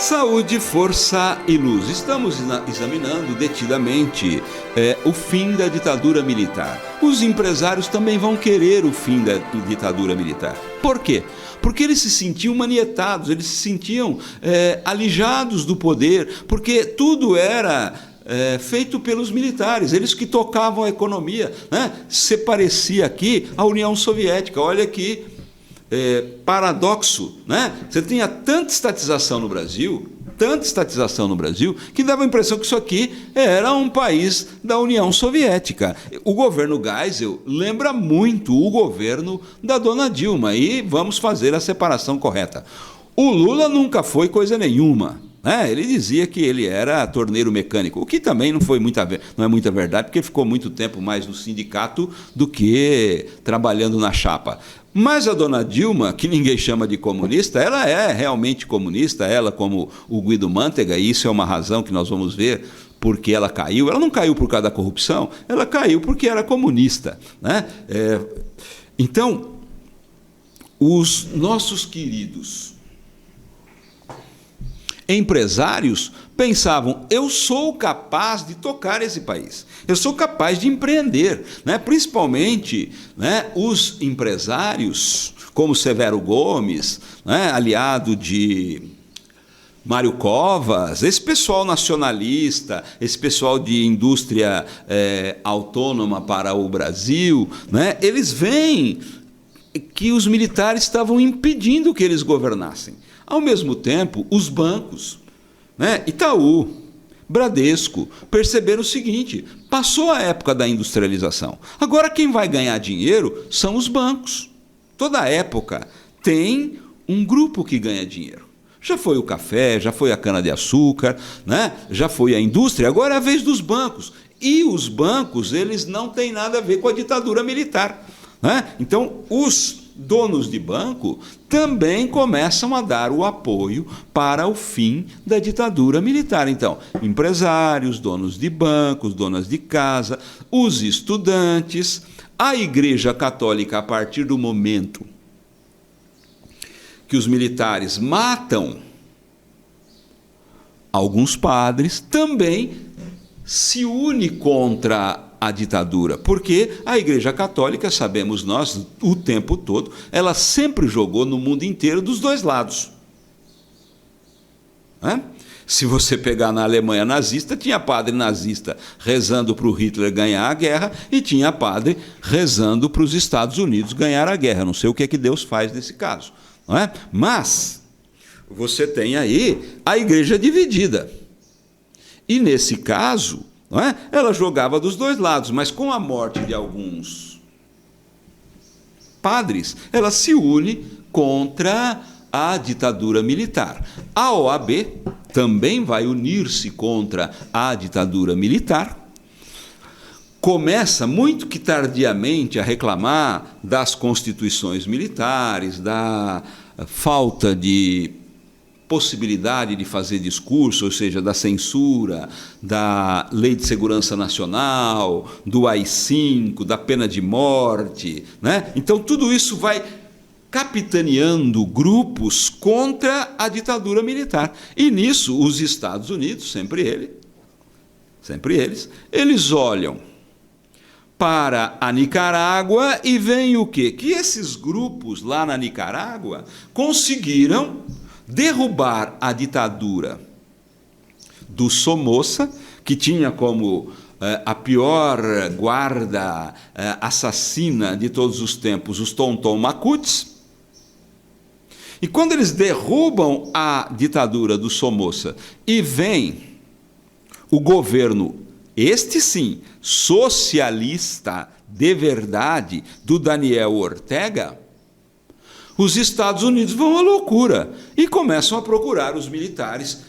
Saúde, força e luz. Estamos examinando detidamente o fim da ditadura militar. Os empresários também vão querer o fim da ditadura militar. Por quê? Porque eles se sentiam manietados, eles se sentiam alijados do poder, porque tudo era feito pelos militares, eles que tocavam a economia, né? Se parecia aqui a União Soviética. Olha que paradoxo, né? Você tinha tanta estatização no Brasil, que dava a impressão que isso aqui era um país da União Soviética. O governo Geisel lembra muito o governo da dona Dilma, e vamos fazer a separação correta. O Lula nunca foi coisa nenhuma. Ele dizia que ele era torneiro mecânico, o que também não é muita verdade, porque ficou muito tempo mais no sindicato do que trabalhando na chapa. Mas a dona Dilma, que ninguém chama de comunista, ela é realmente comunista, ela como o Guido Mantega, e isso é uma razão que nós vamos ver porque ela caiu. Ela não caiu por causa da corrupção, ela caiu porque era comunista, né? Então, os nossos queridos empresários pensavam: eu sou capaz de tocar esse país, eu sou capaz de empreender, né? Principalmente, né, os empresários como Severo Gomes, né, aliado de Mário Covas, esse pessoal nacionalista, esse pessoal de indústria autônoma para o Brasil, né, eles veem que os militares estavam impedindo que eles governassem. Ao mesmo tempo, os bancos, né, Itaú, Bradesco, perceberam o seguinte: passou a época da industrialização. Agora quem vai ganhar dinheiro são os bancos. Toda época tem um grupo que ganha dinheiro. Já foi o café, já foi a cana-de-açúcar, né, já foi a indústria, agora é a vez dos bancos. E os bancos, eles não têm nada a ver com a ditadura militar, né? Então, os donos de banco também começam a dar o apoio para o fim da ditadura militar. Então, empresários, donos de bancos, donas de casa, os estudantes, a Igreja Católica, a partir do momento que os militares matam alguns padres, também se une contra a ditadura, porque a Igreja Católica, sabemos nós, o tempo todo, ela sempre jogou no mundo inteiro dos dois lados. Se você pegar na Alemanha nazista, tinha padre nazista rezando para o Hitler ganhar a guerra e tinha padre rezando para os Estados Unidos ganhar a guerra. Não sei o que é que Deus faz nesse caso, não é? Mas você tem aí a igreja dividida. E nesse caso, não é? Ela jogava dos dois lados, mas com a morte de alguns padres, ela se une contra a ditadura militar. A OAB também vai unir-se contra a ditadura militar. Começa, muito que tardiamente, a reclamar das constituições militares, da falta de possibilidade de fazer discurso, ou seja, da censura, da Lei de Segurança Nacional, do AI-5, da pena de morte, né? Então, tudo isso vai capitaneando grupos contra a ditadura militar. E nisso, os Estados Unidos, sempre eles olham para a Nicarágua e veem o quê? Que esses grupos lá na Nicarágua conseguiram derrubar a ditadura do Somoza, que tinha como a pior guarda assassina de todos os tempos os Tonton Macuts. E quando eles derrubam a ditadura do Somoza e vem o governo, este sim, socialista de verdade, do Daniel Ortega, os Estados Unidos vão à loucura e começam a procurar os militares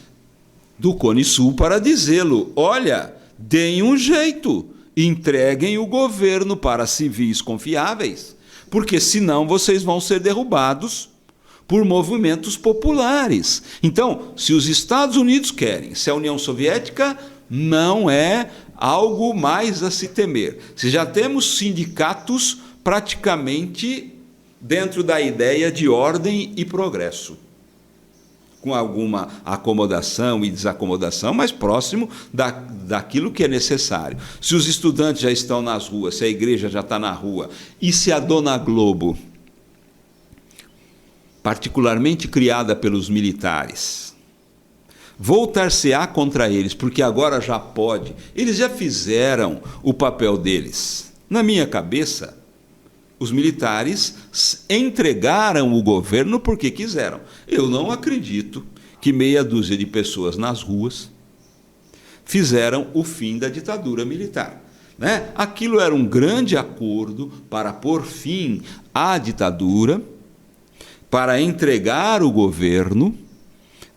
do Cone Sul para dizê-lo: olha, deem um jeito, entreguem o governo para civis confiáveis, porque senão vocês vão ser derrubados por movimentos populares. Então, se os Estados Unidos querem, se a União Soviética não é algo mais a se temer, se já temos sindicatos praticamente dentro da ideia de ordem e progresso. com alguma acomodação e desacomodação, mas próximo daquilo que é necessário. Se os estudantes já estão nas ruas, se a igreja já está na rua, e se a Dona Globo, particularmente criada pelos militares, voltar-se-á contra eles, porque agora já pode, eles já fizeram o papel deles. Na minha cabeça, os militares entregaram o governo porque quiseram. Eu não acredito que meia dúzia de pessoas nas ruas fizeram o fim da ditadura militar. Né? Aquilo era um grande acordo para pôr fim à ditadura, para entregar o governo,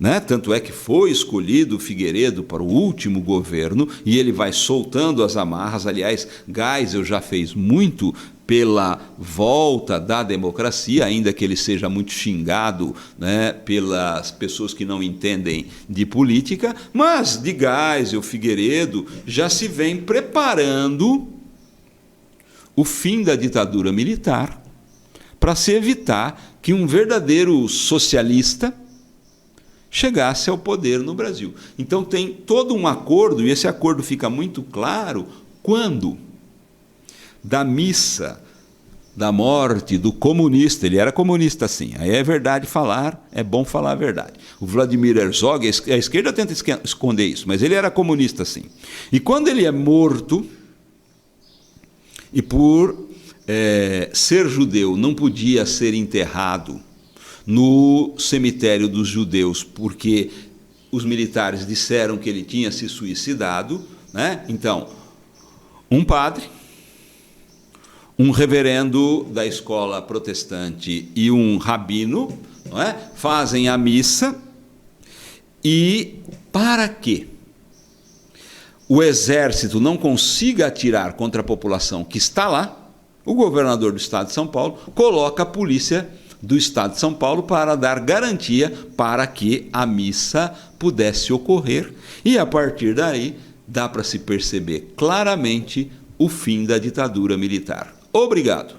né? Tanto é que foi escolhido o Figueiredo para o último governo, e ele vai soltando as amarras. Aliás, Geisel já fez muito pela volta da democracia, ainda que ele seja muito xingado, né, pelas pessoas que não entendem de política, mas de Geisel, Figueiredo, já se vem preparando o fim da ditadura militar para se evitar que um verdadeiro socialista chegasse ao poder no Brasil. Então tem todo um acordo, e esse acordo fica muito claro quando, da missa da morte do comunista, ele era comunista sim, aí é verdade falar, é bom falar a verdade. O Vladimir Herzog, a esquerda tenta esconder isso, mas ele era comunista sim. E quando ele é morto, e por ser judeu não podia ser enterrado no cemitério dos judeus, porque os militares disseram que ele tinha se suicidado, né? Então, um padre, um reverendo da escola protestante e um rabino, não é? Fazem a missa, e para que o exército não consiga atirar contra a população que está lá, o governador do estado de São Paulo coloca a polícia do estado de São Paulo para dar garantia para que a missa pudesse ocorrer, e a partir daí dá para se perceber claramente o fim da ditadura militar. Obrigado.